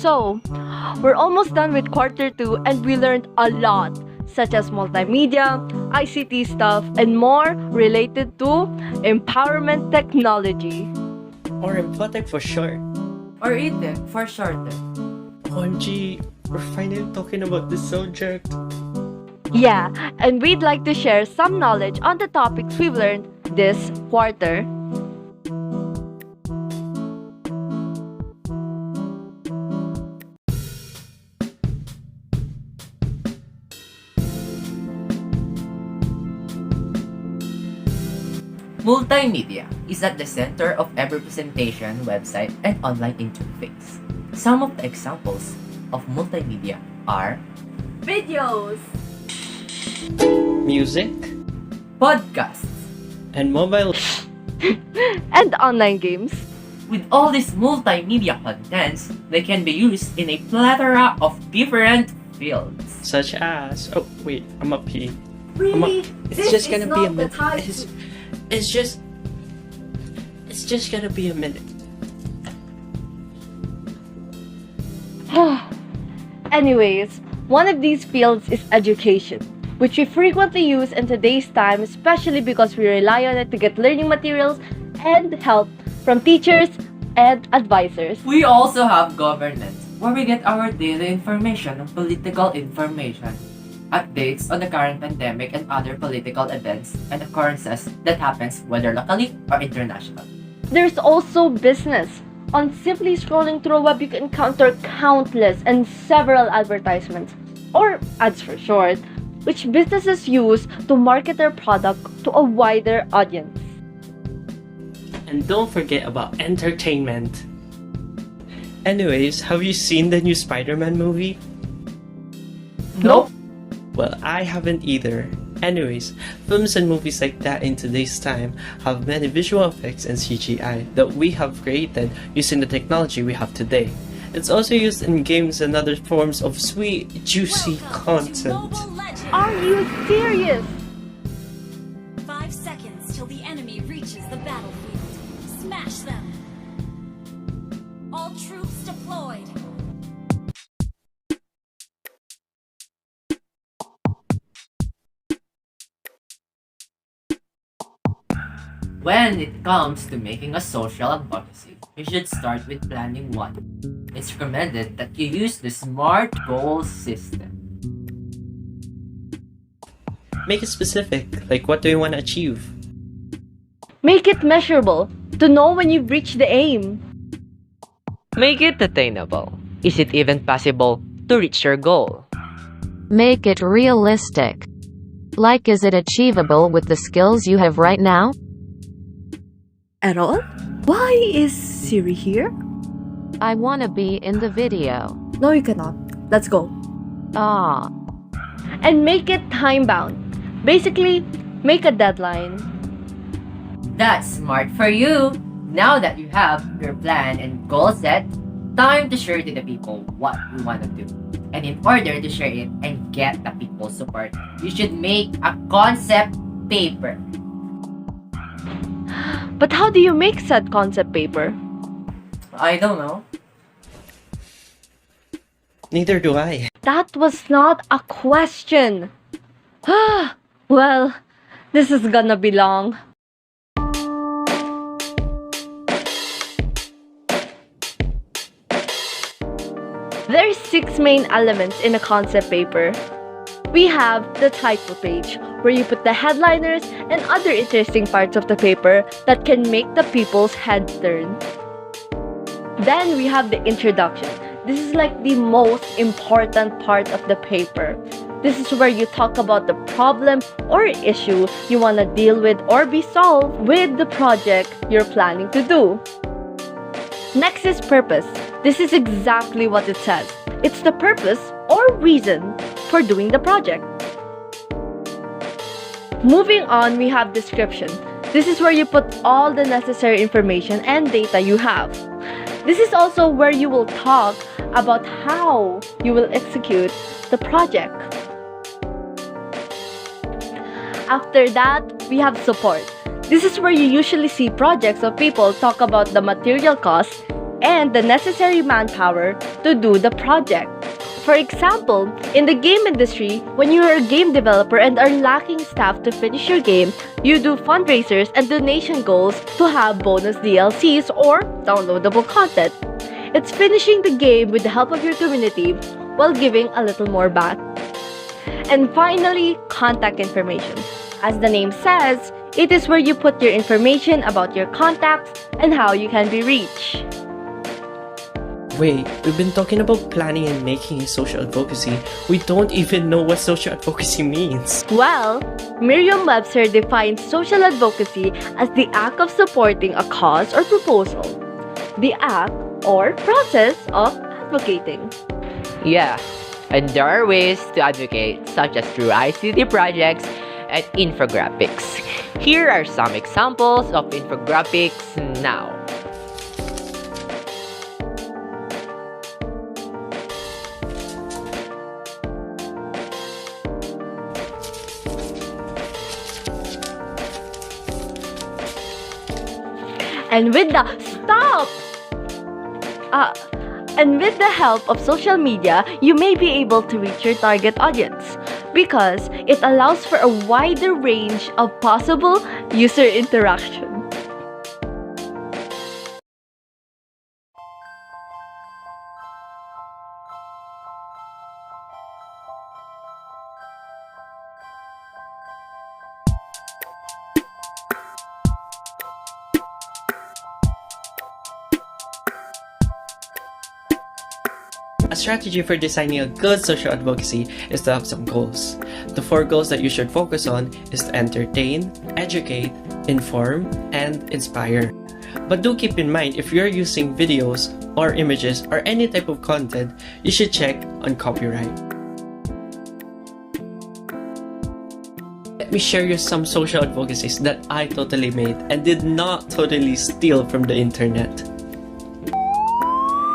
So, we're almost done with quarter 2 and we learned a lot, such as multimedia, ICT stuff, and more related to empowerment technology. Or Infotech for short. Or ETech for shorter. OMG, we're finally talking about this subject. Yeah, and we'd like to share some knowledge on the topics we've learned this quarter. Multimedia is at the center of every presentation, website, and online interface. Some of the examples of multimedia are Videos, Music podcasts. and mobile. and online games. With all these multimedia contents, they can be used in a plethora of different fields. Such as wait, I'm up here. Really? It's just gonna be a minute. It's just gonna be a minute. Anyways, one of these fields is education, which we frequently use in today's time, especially because we rely on it to get learning materials and help from teachers and advisors. We also have governance, where we get our daily information and political information, updates on the current pandemic and other political events and occurrences that happens whether locally or internationally. There's also business. On simply scrolling through a web, you can encounter countless and several advertisements, or ads for short, which businesses use to market their product to a wider audience. And don't forget about entertainment. Anyways, have you seen the new Spider-Man movie? Nope. Well, I haven't either. Anyways, films and movies like that in today's time have many visual effects and CGI that we have created using the technology we have today. It's also used in games and other forms of sweet, juicy content. Are you serious? 5 seconds till the enemy reaches the battlefield. Smash them! All troops deployed. When it comes to making a social advocacy, you should start with planning one. It's recommended that you use the SMART goal system. Make it specific, like what do you want to achieve? Make it measurable to know when you've reached the aim. Make it attainable. Is it even possible to reach your goal? Make it realistic. Like, is it achievable with the skills you have right now? Erroll? Why is Siri here? I wanna be in the video. No, you cannot. Let's go. Ah. And make it time-bound. Basically, make a deadline. That's smart for you! Now that you have your plan and goal set, time to share to the people what you want to do. And in order to share it and get the people's support, you should make a concept paper. But how do you make said concept paper? I don't know. Neither do I. That was not a question. Well, this is gonna be long. There's 6 main elements in a concept paper. We have the title page, where you put the headliners and other interesting parts of the paper that can make the people's heads turn. Then we have the introduction. This is like the most important part of the paper. This is where you talk about the problem or issue you want to deal with or be solved with the project you're planning to do. Next is purpose. This is exactly what it says. It's the purpose or reason for doing the project. Moving on, we have description. This is where you put all the necessary information and data you have. This is also where you will talk about how you will execute the project. After that, we have support. This is where you usually see projects of people talk about the material costs and the necessary manpower to do the project. For example, in the game industry, when you are a game developer and are lacking staff to finish your game, you do fundraisers and donation goals to have bonus DLCs or downloadable content. It's finishing the game with the help of your community while giving a little more back. And finally, contact information. As the name says, it is where you put your information about your contacts and how you can be reached. Wait, we've been talking about planning and making a social advocacy. We don't even know what social advocacy means. Well, Merriam-Webster defines social advocacy as the act of supporting a cause or proposal. The act or process of advocating. Yeah, and there are ways to advocate, such as through ICT projects and infographics. Here are some examples of infographics now. And with the And with the help of social media, you may be able to reach your target audience because it allows for a wider range of possible user interaction. A strategy for designing a good social advocacy is to have some goals. The 4 goals that you should focus on is to entertain, educate, inform, and inspire. But do keep in mind, if you're using videos or images or any type of content, you should check on copyright. Let me share you some social advocacies that I totally made and did not totally steal from the internet.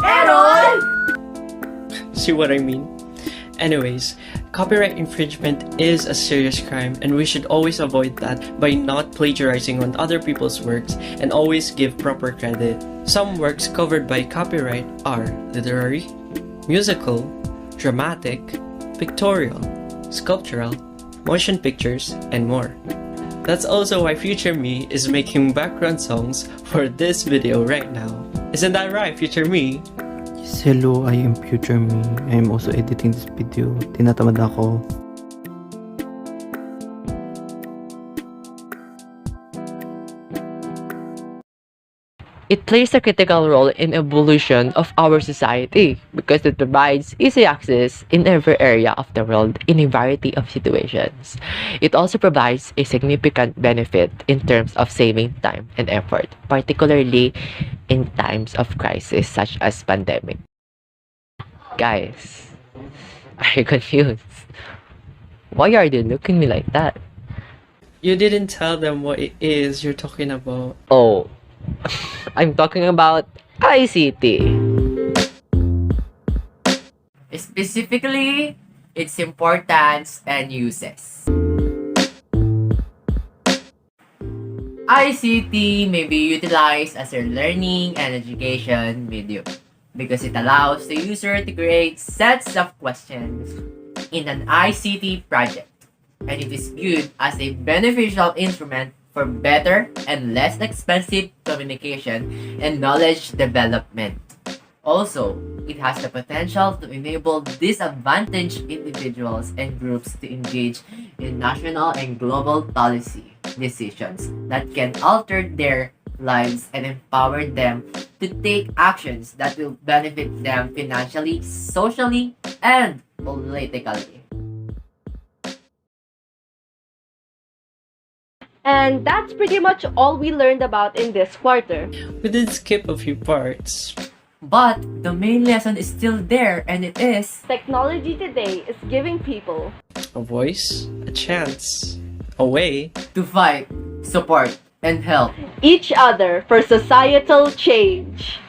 Erroll! See what I mean? Anyways, copyright infringement is a serious crime and we should always avoid that by not plagiarizing on other people's works and always give proper credit. Some works covered by copyright are literary, musical, dramatic, pictorial, sculptural, motion pictures, and more. That's also why future me is making background songs for this video right now. Isn't that right, future me? Yes, hello, I am future me. I am also editing this video. Tinatamad ako. It plays a critical role in evolution of our society because it provides easy access in every area of the world in a variety of situations. It also provides a significant benefit in terms of saving time and effort, particularly in times of crisis such as pandemic. Guys, are you confused? Why are they looking at me like that? You didn't tell them what it is you're talking about. Oh, I'm talking about ICT. Specifically, its importance and uses. ICT may be utilized as a learning and education medium because it allows the user to create sets of questions in an ICT project, and it is viewed as a beneficial instrument for better and less expensive communication and knowledge development. Also, it has the potential to enable disadvantaged individuals and groups to engage in national and global policy decisions that can alter their lives and empower them to take actions that will benefit them financially, socially, and politically. And that's pretty much all we learned about in this quarter. We did skip a few parts. But the main lesson is still there, and it is Technology today is giving people A voice, a chance, a way. to fight, support, and help. each other for societal change.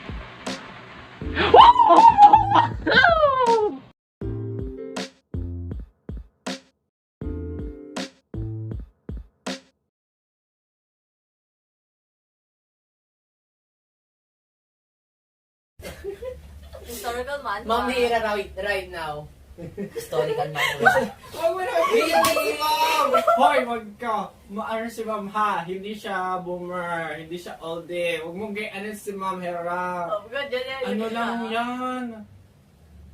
Historical man. Ma'am Hira right now. Historical man. Huwag mo na si Ma'am! Hoy, wag ka. Ano si Ma'am ha? Hindi siya boomer. Hindi siya oldie. Huwag mong gayanin si Ma'am Hera. Oh, God, yan. Ano lang yan?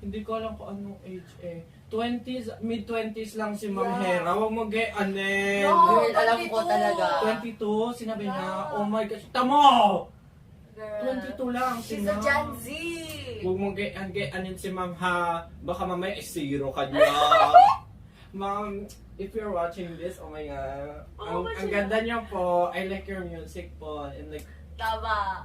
Hindi ko alam kung anong age eh. 20s, mid-20s lang si Ma'am Hera. Huwag mong gayanin. Girl, alam ko talaga. 22, sinabi na. Oh my gosh. Tamo! Girl. 22 lang si She's a Ma'am. Gen Z. Huwag mong gayanin si Ma'am ha. Baka mamaya zero ka niya. Ma'am, if you're watching this, oh my god. Ang ganda niyo po. I like your music po. And like, Tama.